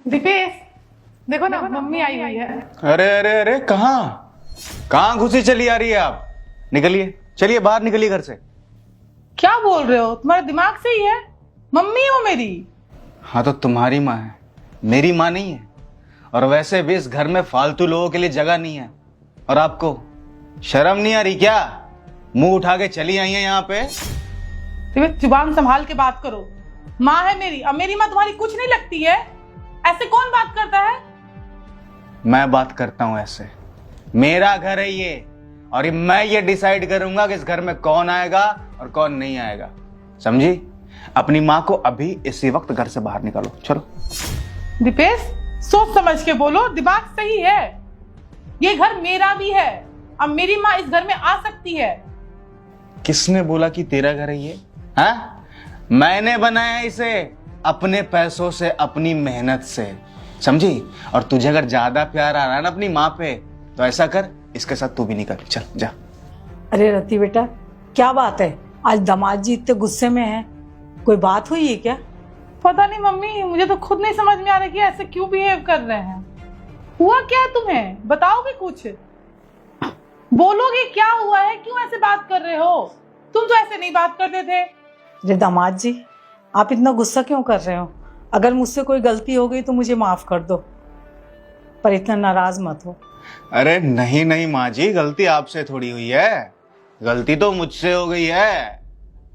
दीपेश, देखो ना मम्मी आई हुई है। अरे अरे अरे, कहाँ कहाँ घुसी चली आ रही है आप? निकलिए, चलिए बाहर निकलिए घर से। क्या बोल रहे हो? तुम्हारे दिमाग से ही है? मम्मी हो मेरी। हाँ तो तुम्हारी माँ है, मेरी माँ नहीं है। और वैसे भी इस घर में फालतू लोगों के लिए जगह नहीं है। और आपको शर्म नहीं आ रही क्या? मुंह उठा के चली आई है यहाँ पे। दीपेश, जुबान संभाल के बात करो। माँ है मेरी, अब मेरी माँ तुम्हारी कुछ नहीं लगती है? ऐसे कौन बात करता है? मैं बात करता हूँ ऐसे। मेरा घर है ये, और मैं ये डिसाइड करूंगा कि इस घर में कौन आएगा और कौन नहीं आएगा। समझी? अपनी माँ को अभी इसी वक्त घर से बाहर निकालो, चलो। दीपेश, सोच समझ के बोलो, दिमाग सही है। ये घर मेरा भी है, अब मेरी माँ इस घर में आ सकती है। किसने बोला कि तेरा घर है ये? हाँ? मैंने बनाया इसे अपने पैसों से, अपनी मेहनत से, समझी? और तुझे अगर ज्यादा प्यार आ रहा है ना अपनी माँ पे, तो ऐसा कर, इसके साथ तू भी निकल, चल जा। अरे रति बेटा, क्या बात है? आज दामाद जी इतने गुस्से में हैं। कोई बात हुई है क्या? पता नहीं मम्मी, मुझे तो खुद नहीं समझ में आ रहा कि ऐसे क्यों बिहेव कर रहे हैं। हुआ क्या है तुम्हें? बताओगे कुछ? बोलोगे क्या हुआ है? क्यों ऐसे बात कर रहे हो? तुम तो ऐसे नहीं बात करते थे। अरे दामाद जी, आप इतना गुस्सा क्यों कर रहे हो? अगर मुझसे कोई गलती हो गई तो मुझे माफ कर दो, पर इतना नाराज मत हो। अरे नहीं नहीं माँ जी, गलती आपसे थोड़ी हुई है, गलती तो मुझसे हो गई है।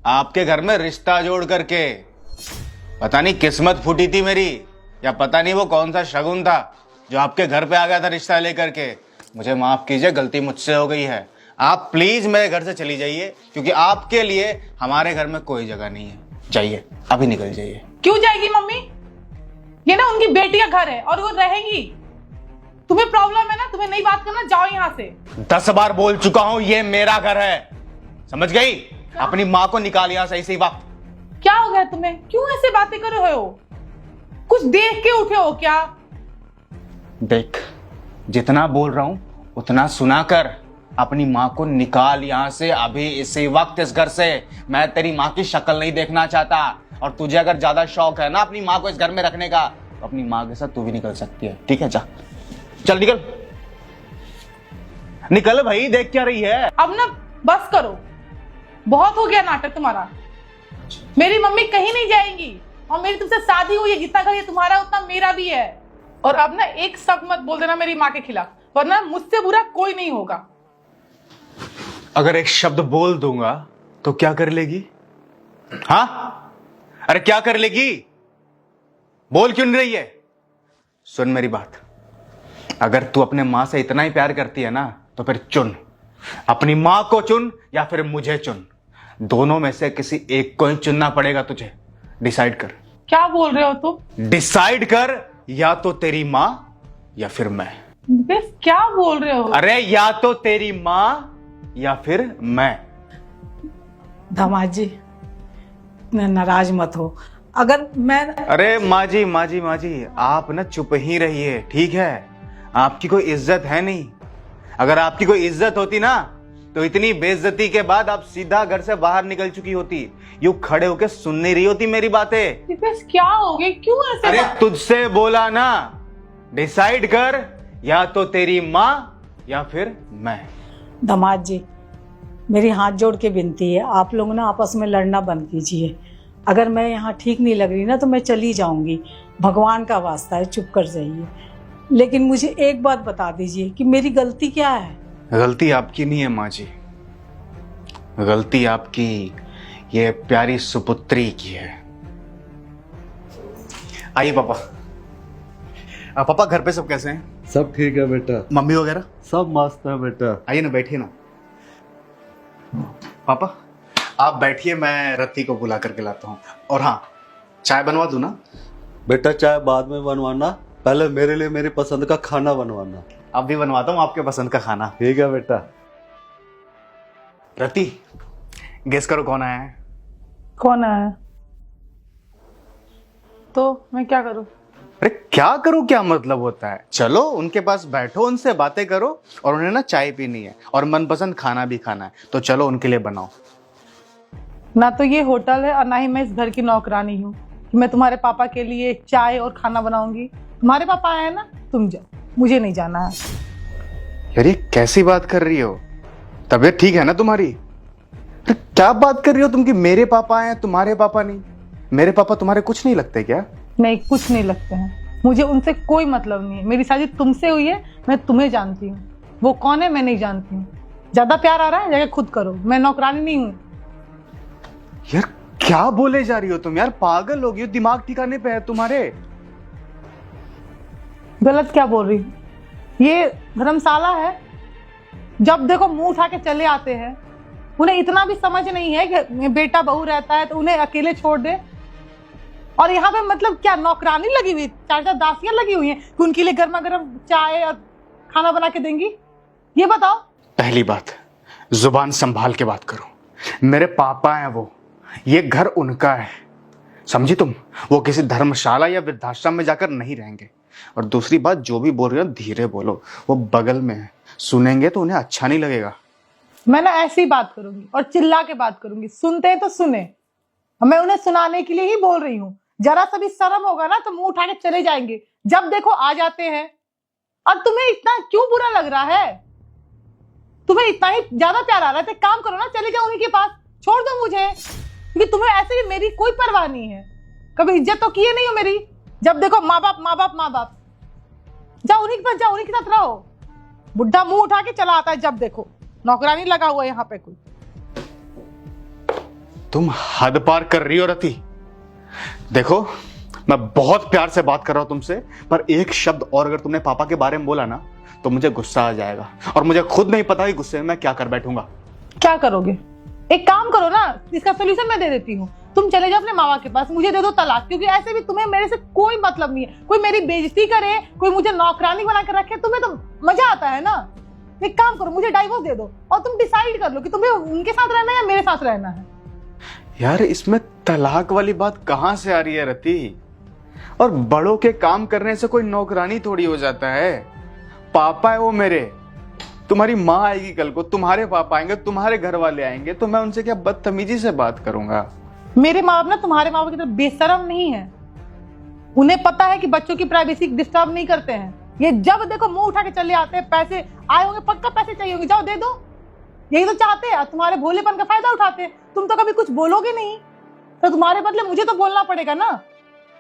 आपके घर में रिश्ता जोड़ करके पता नहीं किस्मत फूटी थी मेरी, या पता नहीं वो कौन सा शगुन था जो आपके घर पे आ गया था रिश्ता लेकर के। मुझे माफ कीजिए, गलती मुझसे हो गई है। आप प्लीज मेरे घर से चली जाइए, क्योंकि आपके लिए हमारे घर में कोई जगह नहीं है। जाइए, अभी निकल जाइए। क्यों जाएगी मम्मी? ये ना उनकी बेटी का घर है और वो रहेगी। तुम्हें प्रॉब्लम है ना? तुम्हें नहीं बात करना, जाओ यहाँ से। 10 बार बोल चुका हूं, ये मेरा घर है, समझ गई? अपनी माँ को निकाल यहाँ से इसी वक्त। क्या हो गया तुम्हें? क्यों ऐसे बातें कर रहे हो? कुछ देख के उठे हो क्या? देख, जितना बोल रहा हूं उतना सुना कर। अपनी माँ को निकाल यहाँ से अभी इसी वक्त इस घर से। मैं तेरी माँ की शक्ल नहीं देखना चाहता। और तुझे अगर ज्यादा शौक है ना अपनी माँ को इस घर में रखने का, तो अपनी माँ के साथ तू भी निकल सकती है, ठीक है? जा, चल निकल, निकल भाई, देख क्या रही है? अब ना बस करो, बहुत हो गया नाटक तुम्हारा। मेरी मम्मी कहीं नहीं जाएंगी, और मेरी तुमसे शादी हुई है, जितना घर ये तुम्हारा उतना मेरा भी है। और अब ना एक शब्द मत बोल देना मेरी माँ के खिलाफ, वरना मुझसे बुरा कोई नहीं होगा। अगर एक शब्द बोल दूंगा तो क्या कर लेगी? हाँ, अरे क्या कर लेगी? बोल क्यों नहीं रही है? सुन मेरी बात, अगर तू अपने माँ से इतना ही प्यार करती है ना, तो फिर चुन, अपनी माँ को चुन या फिर मुझे चुन। दोनों में से किसी एक को ही चुनना पड़ेगा तुझे। डिसाइड कर। क्या बोल रहे हो तुम? डिसाइड कर, या तो तेरी माँ या फिर मैं। बस क्या बोल रहे हो? अरे या तो तेरी माँ या फिर मैं। दामाद जी, इतना नाराज मत हो। अगर मैं अरे माँ जी, माँ जी, माँ जी, आप ना चुप ही रहिए, ठीक है? आपकी कोई इज्जत है नहीं। अगर आपकी कोई इज्जत होती ना, तो इतनी बेइज्जती के बाद आप सीधा घर से बाहर निकल चुकी होती। यूं खड़े होके सुन नहीं रही होती मेरी बातें। दीपेश, क्या हो गया? क्यों ऐसे अरे तुझसे बोला ना, डिसाइड कर, या तो तेरी माँ या फिर मैं। दामाद जी, मेरी हाथ जोड़ के विनती है, आप लोग ना आपस में लड़ना बंद कीजिए। अगर मैं यहाँ ठीक नहीं लग रही ना, तो मैं चली जाऊंगी। भगवान का वास्ता है, चुप कर जाइए। लेकिन मुझे एक बात बता दीजिए कि मेरी गलती क्या है? गलती आपकी नहीं है माँ जी, गलती आपकी ये प्यारी सुपुत्री की है। आइए पापा। पापा, घर पे सब कैसे हैं? सब ठीक है बेटा, मम्मी वगैरह सब मस्त है बेटा। आइए ना, बैठिए ना। पापा आप बैठिए, मैं रत्ती को बुला करके लाता हूँ। और हाँ, चाय बनवा दूं ना? बेटा चाय बाद में बनवाना, पहले मेरे लिए मेरी पसंद का खाना बनवाना। अब भी बनवाता हूँ आपके पसंद का खाना। ठीक है बेटा। रत्ती, गेस करो कौन आया है? कौन आया? तो मैं क्या करूं? अरे क्या करूं, क्या मतलब होता है? चलो उनके पास बैठो, उनसे बातें करो, और उन्हें ना चाय पीनी है और मनपसंद खाना भी खाना है, तो चलो उनके लिए बनाओ। ना तो ये होटल है और ना ही मैं इस घर की नौकरानी हूँ। कि मैं तुम्हारे पापा के लिए चाय और खाना बनाऊंगी? तुम्हारे पापा आए हैं ना, तुम जाओ, मुझे नहीं जाना है। यार ये कैसी बात कर रही हो? तबीयत ठीक है ना तुम्हारी? अरे क्या बात कर रही हो तुम कि मेरे पापा आए हैं तुम्हारे पापा नहीं? मेरे पापा तुम्हारे कुछ नहीं लगते क्या? नहीं, कुछ नहीं लगते हैं, मुझे उनसे कोई मतलब नहीं है। मेरी शादी तुमसे हुई है, मैं तुम्हें जानती हूँ, वो कौन है मैं नहीं जानती हूँ। ज्यादा प्यार आ रहा है, जगह खुद करो, मैं नौकरानी नहीं हूँ। यार क्या बोले जा रही हो तुम? यार पागल हो गई हो? दिमाग ठिकाने पे है तुम्हारे? गलत क्या बोल रही हूँ? ये धर्मशाला है, जब देखो मुंह उठा के चले आते हैं। उन्हें इतना भी समझ नहीं है कि बेटा बहू रहता है तो उन्हें अकेले छोड़ दे। और यहाँ पे मतलब क्या नौकरानी लगी हुई, चार चार दासियां लगी हुई हैं कि उनके लिए गर्मा गर्म चाय और खाना बना के देंगी? ये बताओ। पहली बात, जुबान संभाल के बात करो। मेरे पापा हैं वो, ये घर उनका है, समझी तुम? वो किसी धर्मशाला या वृद्धाश्रम में जाकर नहीं रहेंगे। और दूसरी बात, जो भी बोल रही हो धीरे बोलो, वो बगल में है, सुनेंगे तो उन्हें अच्छा नहीं लगेगा। मैं ना ऐसी बात करूंगी और चिल्ला के बात करूंगी, सुनते हैं तो सुने। मैं उन्हें सुनाने के लिए ही बोल रही हूँ। जरा सा भी शर्म होगा ना तो मुंह उठा के चले जाएंगे, जब देखो आ जाते हैं। और तुम्हें इतना क्यों बुरा लग रहा है? तुम्हें इतना ही ज्यादा प्यार आ रहा है तो एक काम करो ना, चले जाओ उन्हीं के पास, छोड़ दो मुझे। क्योंकि तुम्हें ऐसे भी मेरी कोई परवाह नहीं है, कभी इज्जत तो किए नहीं हो मेरी। जब देखो माँ बाप माँ बाप माँ बाप, जाओ उन्हीं के पास, जाओ उन्हीं के साथ रहो। बुढ़ा मुंह उठा के चला आता है जब देखो, नौकरानी लगा हुआ है यहाँ पे कोई। तुम हद पार कर रही हो रति। देखो मैं बहुत प्यार से बात कर रहा हूं तुमसे, पर एक शब्द और अगर तुमने पापा के बारे में बोला ना तो मुझे गुस्सा आ जाएगा, और मुझे खुद नहीं पता कि गुस्से में मैं क्या कर बैठूंगा। क्या करोगे? एक काम करो ना, इसका सोल्यूशन मैं दे देती हूँ। तुम चले जाओ अपने मामा के पास, मुझे दे दो तलाक। क्योंकि ऐसे भी तुम्हें मेरे से कोई मतलब नहीं है। कोई मेरी बेइज्जती करे, कोई मुझे नौकरानी बना कर रखे, तुम्हें तो मजा आता है ना। एक काम करो, मुझे डाइवोर्स दे दो और तुम डिसाइड कर लो कि तुम्हें उनके साथ रहना है या मेरे साथ रहना है। यार इसमें तलाक वाली बात कहां से आ रही है रति? और बड़ों के काम करने से कोई नौकरानी थोड़ी हो जाता है। पापा है वो मेरे, तुम्हारी माँ आएगी कल को, तुम्हारे पापा आएंगे, तुम्हारे घर वाले आएंगे, तो मैं उनसे क्या बदतमीजी से बात करूंगा? मेरे माँ बाप ना तुम्हारे माँ बाप की तरह बेशरम नहीं है। उन्हें पता है कि बच्चों की प्राइवेसी डिस्टर्ब नहीं करते हैं। ये जब देखो मुंह उठा के चले आते हैं। पैसे आए होंगे, पक्का पैसे चाहिए होंगे, जाओ दे दो। यही तो चाहते हैं, तुम्हारे भोलेपन का फायदा उठाते हैं। तुम तो कभी कुछ बोलोगे नहीं, तो तुम्हारे बदले मुझे तो बोलना पड़ेगा ना।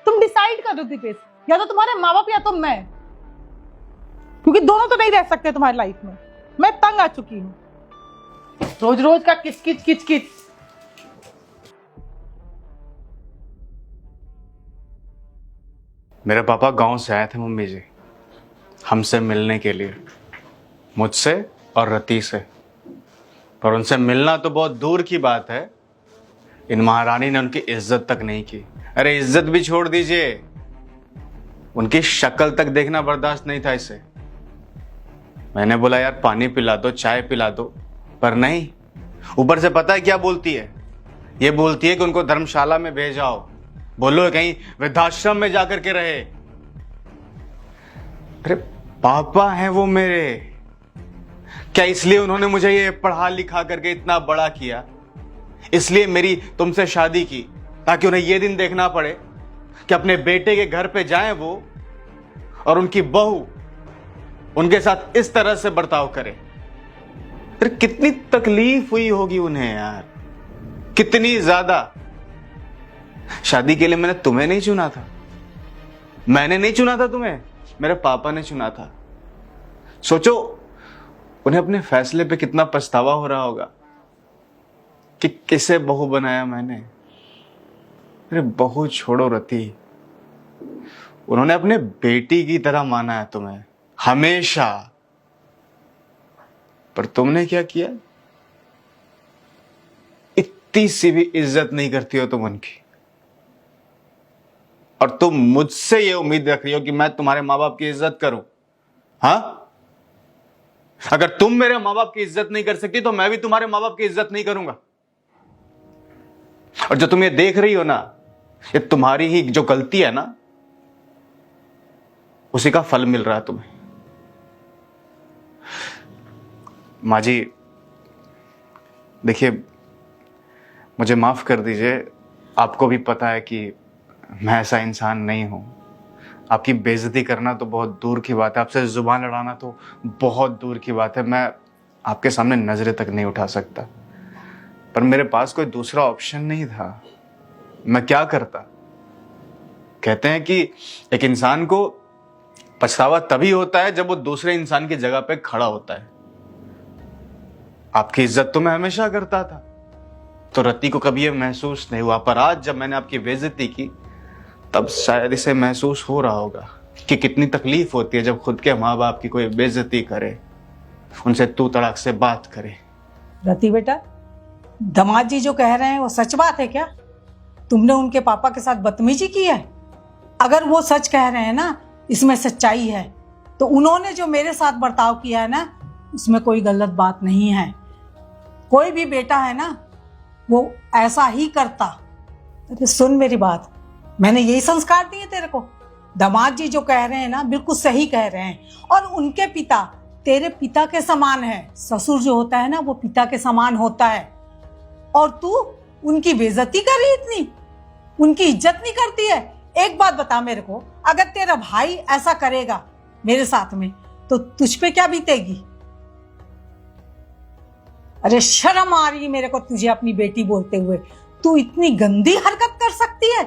तुम डिसाइड कर दो दीपेश, या तो तुम्हारे माँ बाप या तो मैं, क्योंकि दोनों तो नहीं रह सकते तुम्हारी लाइफ में। मैं तंग आ चुकी हूँ रोज रोज का किचकिच किचकिच। मेरे पापा गांव से आए थे मम्मी जी, हमसे मिलने के लिए, मुझसे और रति से। पर उनसे मिलना तो बहुत दूर की बात है, इन महारानी ने उनकी इज्जत तक नहीं की। अरे इज्जत भी छोड़ दीजिए, उनकी शक्ल तक देखना बर्दाश्त नहीं था इसे। मैंने बोला यार पानी पिला दो, चाय पिला दो, पर नहीं। ऊपर से पता है क्या बोलती है? ये बोलती है कि उनको धर्मशाला में भेजाओ, बोलो कहीं वृद्धाश्रम में जाकर के रहे। अरे पापा हैं वो मेरे, क्या इसलिए उन्होंने मुझे ये पढ़ा लिखा करके इतना बड़ा किया? इसलिए मेरी तुमसे शादी की, ताकि उन्हें ये दिन देखना पड़े कि अपने बेटे के घर पे जाएं वो, और उनकी बहू उनके साथ इस तरह से बर्ताव करे। अरे कितनी तकलीफ हुई होगी उन्हें यार, कितनी ज्यादा। शादी के लिए मैंने तुम्हें नहीं चुना था, मैंने नहीं चुना था तुम्हें, मेरे पापा ने चुना था। सोचो उन्हें अपने फैसले पे कितना पछतावा हो रहा होगा कि किसे बहू बनाया मैंने। अरे बहू छोड़ो रति, उन्होंने अपने बेटी की तरह माना है तुम्हें हमेशा। पर तुमने क्या किया? इतनी सी भी इज्जत नहीं करती हो तुम उनकी, और तुम मुझसे ये उम्मीद रख रही हो कि मैं तुम्हारे माँ बाप की इज्जत करूं? हाँ, अगर तुम मेरे माँ बाप की इज्जत नहीं कर सकती तो मैं भी तुम्हारे माँ बाप की इज्जत नहीं करूंगा। और जो तुम ये देख रही हो ना, ये तुम्हारी ही जो गलती है ना, उसी का फल मिल रहा है तुम्हें। माँ जी देखिए, मुझे माफ कर दीजिए। आपको भी पता है कि मैं ऐसा इंसान नहीं हूँ। आपकी बेइज्जती करना तो बहुत दूर की बात है, आपसे जुबान लड़ाना तो बहुत दूर की बात है। मैं आपके सामने नजरें तक नहीं उठा सकता, पर मेरे पास कोई दूसरा ऑप्शन नहीं था। मैं क्या करता? कहते हैं कि एक इंसान को पछतावा तभी होता है जब वो दूसरे इंसान की जगह पे खड़ा होता है। आपकी इज्जत तो मैं हमेशा करता था, तो रति को कभी ये महसूस नहीं हुआ, पर आज जब मैंने आपकी बेइज्जती की तब शायद इसे महसूस हो रहा होगा कि कितनी तकलीफ होती है जब खुद के माँ बाप की कोई बेइज्जती करे, उनसे तू तड़ाक से बात करे। रति बेटा, दामाद जी जो कह रहे हैं वो सच बात है क्या? तुमने उनके पापा के साथ बदतमीजी की है? अगर वो सच कह रहे हैं ना, इसमें सच्चाई है, तो उन्होंने जो मेरे साथ बर्ताव किया है ना, उसमें कोई गलत बात नहीं है। कोई भी बेटा है ना, वो ऐसा ही करता। अरे सुन मेरी बात, मैंने यही संस्कार दिए तेरे को। दामाद जी जो कह रहे हैं ना, बिल्कुल सही कह रहे हैं। और उनके पिता तेरे पिता के समान है। ससुर जो होता है ना, वो पिता के समान होता है। और तू उनकी बेइज्जती कर रही, इतनी उनकी इज्जत नहीं करती है। एक बात बता मेरे को, अगर तेरा भाई ऐसा करेगा मेरे साथ में, तो तुझ पे क्या बीतेगी? अरे शर्म आ रही है मेरे को तुझे अपनी बेटी बोलते हुए। तू इतनी गंदी हरकत कर सकती है?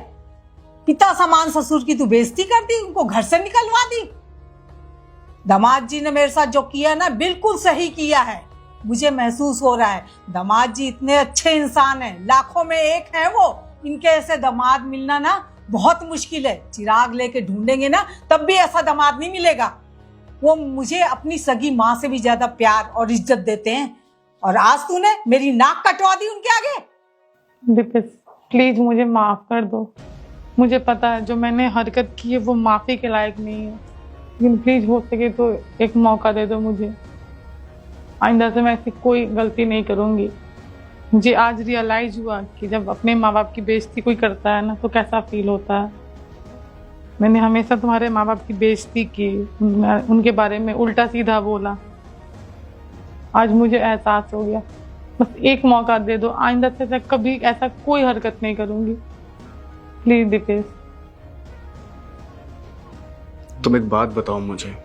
पिता समान ससुर की तू बेइज्जती कर दी, उनको घर से निकलवा दी। दामाद जी ने मेरे साथ जो किया ना, बिल्कुल सही किया है। मुझे महसूस हो रहा है दामाद जी इतने अच्छे इंसान हैं, लाखों में एक हैं वो। इनके ऐसे दामाद मिलना ना बहुत मुश्किल है। चिराग लेके ढूंढेंगे ना, तब भी ऐसा दामाद नहीं मिलेगा। वो मुझे अपनी सगी माँ से भी ज्यादा प्यार और इज्जत देते हैं, और आज तूने मेरी नाक कटवा दी उनके आगे। दीपेश प्लीज मुझे माफ कर दो। मुझे पता है जो मैंने हरकत की है वो माफी के लायक नहीं है, लेकिन प्लीज हो सके तो एक मौका दे दो मुझे। आइंदा से मैं ऐसी कोई गलती नहीं करूंगी। मुझे आज रियलाइज हुआ कि जब अपने माँ बाप की बेइज्जती कोई करता है ना, तो कैसा फील होता है। मैंने हमेशा तुम्हारे माँ बाप की बेइज्जती की, उनके बारे में उल्टा सीधा बोला। आज मुझे एहसास हो गया। बस एक मौका दे दो, आइंदा से कभी ऐसा कोई हरकत नहीं करूंगी। प्लीज दीपेश। तुम एक बात बताओ मुझे,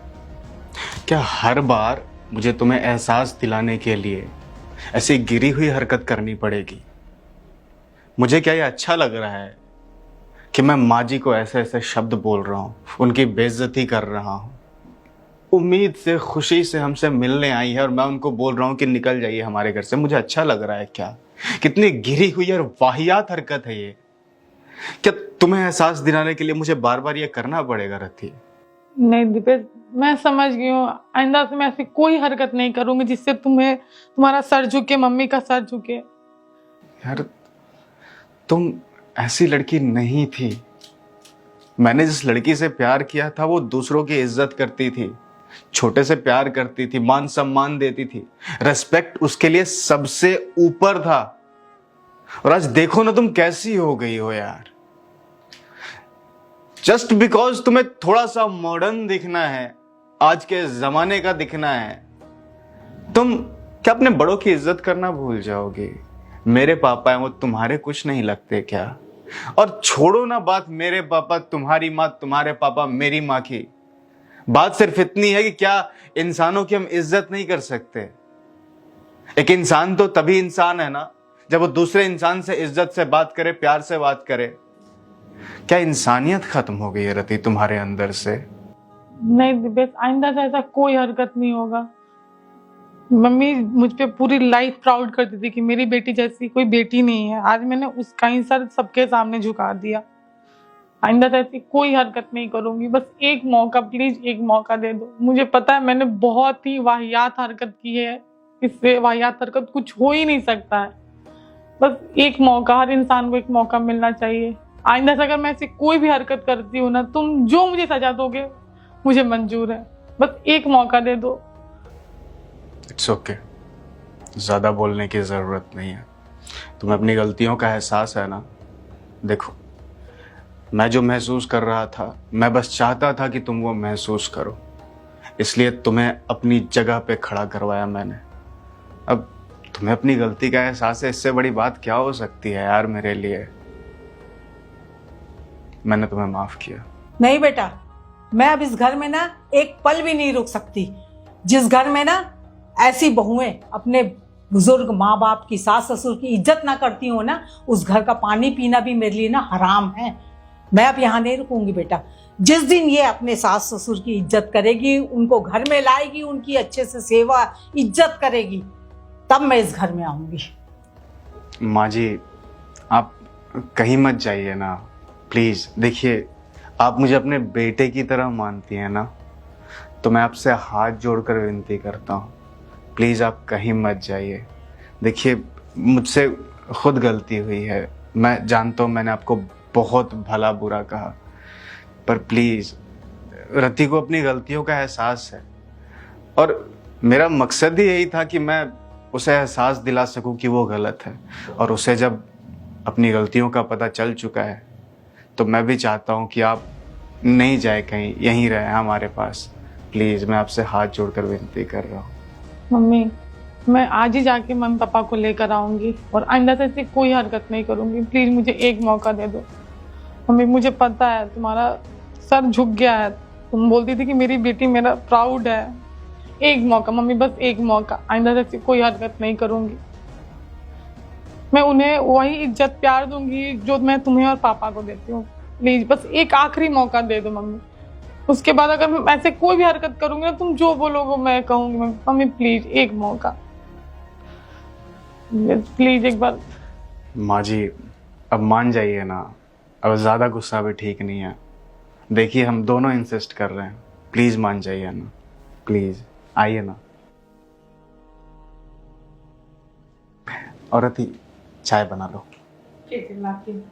क्या हर बार मुझे तुम्हें एहसास दिलाने के लिए ऐसी गिरी हुई हरकत करनी पड़ेगी? मुझे क्या ये अच्छा लग रहा है कि मैं माँ जी को ऐसे ऐसे शब्द बोल रहा हूँ, उनकी बेइज्जती कर रहा हूँ? उम्मीद से, खुशी से हमसे मिलने आई है और मैं उनको बोल रहा हूँ कि निकल जाइए हमारे घर से। मुझे अच्छा लग रहा है क्या? कितनी गिरी हुई और वाहियात हरकत है ये। क्या तुम्हें एहसास दिलाने के लिए मुझे बार बार ये करना पड़ेगा रति? नहीं दीपेश, मैं समझ गई हूँ। आइंदा से मैं ऐसी कोई हरकत नहीं करूंगी जिससे तुम्हारा सर झुके, मम्मी का सर झुके। यार तुम ऐसी लड़की नहीं थी। मैंने जिस लड़की से प्यार किया था वो दूसरों की इज्जत करती थी, छोटे से प्यार करती थी, मान सम्मान देती थी, रेस्पेक्ट उसके लिए सबसे ऊपर था। और आज देखो ना तुम कैसी हो गई हो यार। जस्ट बिकॉज तुम्हें थोड़ा सा मॉडर्न दिखना है, आज के जमाने का दिखना है, तुम क्या अपने बड़ों की इज्जत करना भूल जाओगे? मेरे पापा हैं, वो तुम्हारे कुछ नहीं लगते क्या? और छोड़ो ना बात मेरे पापा, तुम्हारी माँ, तुम्हारे पापा, मेरी माँ की। बात सिर्फ इतनी है कि क्या इंसानों की हम इज्जत नहीं कर सकते? एक इंसान तो तभी इंसान है ना जब वो दूसरे इंसान से इज्जत से बात करे, प्यार से बात करे। क्या इंसानियत खत्म हो गई है रति तुम्हारे अंदर से? नहीं दीपेश, आइंदा से ऐसा कोई हरकत नहीं होगा। मम्मी मुझ पे पूरी लाइफ प्राउड करती थी कि मेरी बेटी जैसी कोई बेटी नहीं है। आज मैंने उसका ही सर सबके सामने झुका दिया। आइंदा से ऐसी कोई हरकत नहीं करूंगी। बस एक मौका, प्लीज एक मौका दे दो। मुझे पता है मैंने बहुत ही वाहियात हरकत की है, इससे वाहियात हरकत कुछ हो ही नहीं सकता है। बस एक मौका, हर इंसान को एक मौका मिलना चाहिए। आइंदा से अगर मैं ऐसी कोई भी हरकत करती हूँ ना, तुम जो मुझे सजा दोगे मुझे मंजूर है। बस एक मौका दे दो। इट्स ओके, ज्यादा बोलने की जरूरत नहीं है। तुम्हें अपनी गलतियों का एहसास है ना? देखो, मैं जो महसूस कर रहा था, मैं बस चाहता था कि तुम वो महसूस करो, इसलिए तुम्हें अपनी जगह पे खड़ा करवाया मैंने। अब तुम्हें अपनी गलती का एहसास है, इससे बड़ी बात क्या हो सकती है यार मेरे लिए? मैंने तुम्हें माफ किया। नहीं बेटा, मैं अब इस घर में ना एक पल भी नहीं रुक सकती। जिस घर में ना ऐसी बहुएं अपने बुजुर्ग माँ बाप की, सास ससुर की इज्जत ना करती हो ना, उस घर का पानी पीना भी मेरे लिए ना हराम है। मैं अब यहाँ नहीं रुकूंगी बेटा। जिस दिन ये अपने सास ससुर की इज्जत करेगी, उनको घर में लाएगी, उनकी अच्छे से सेवा इज्जत करेगी, तब मैं इस घर में आऊंगी। माँ जी, आप कहीं मत जाइए ना, प्लीज। देखिए, आप मुझे अपने बेटे की तरह मानती हैं ना, तो मैं आपसे हाथ जोड़कर विनती करता हूँ, प्लीज आप कहीं मत जाइए। देखिए, मुझसे खुद गलती हुई है, मैं जानता हूँ मैंने आपको बहुत भला बुरा कहा, पर प्लीज, रति को अपनी गलतियों का एहसास है, और मेरा मकसद ही यही था कि मैं उसे एहसास दिला सकूं कि वो गलत है। और उसे जब अपनी गलतियों का पता चल चुका है, तो मैं भी चाहता हूं कि आप नहीं जाए कहीं, यहीं रहे हमारे पास। प्लीज, मैं आपसे हाथ जोड़कर विनती कर रहा हूँ। मम्मी, मैं आज ही जाके मम्मी पापा को लेकर आऊंगी और आइंदा से ऐसी कोई हरकत नहीं करूंगी। प्लीज मुझे एक मौका दे दो। मम्मी, मुझे पता है तुम्हारा सर झुक गया है, तुम बोलती थी कि मेरी बेटी मेरा प्राउड है। एक मौका मम्मी, बस एक मौका, आइंदा से ऐसी कोई हरकत नहीं करूंगी। मैं उन्हें वही इज्जत प्यार दूंगी जो मैं तुम्हें और पापा को देती हूँ। प्लीज बस एक आखिरी मौका दे दो मम्मी। उसके बाद अगर मैं ऐसे कोई भी हरकत करूंगी ना, तुम जो बोलोगे मैं कहूंगी। मम्मी प्लीज एक मौका, प्लीज एक बार। माँ जी, अब मान जाइए ना, अब ज़्यादा गुस्सा भी ठीक नहीं है। देखिए, हम दोनों इंसिस्ट कर रहे हैं, प्लीज़ मान जाइए ना, प्लीज़ आइए ना। और रति, चाय बना लो। ठीक है, लाती हूँ।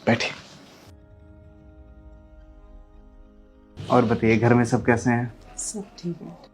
बैठिए। और बताइए, घर में सब कैसे हैं? सब ठीक है।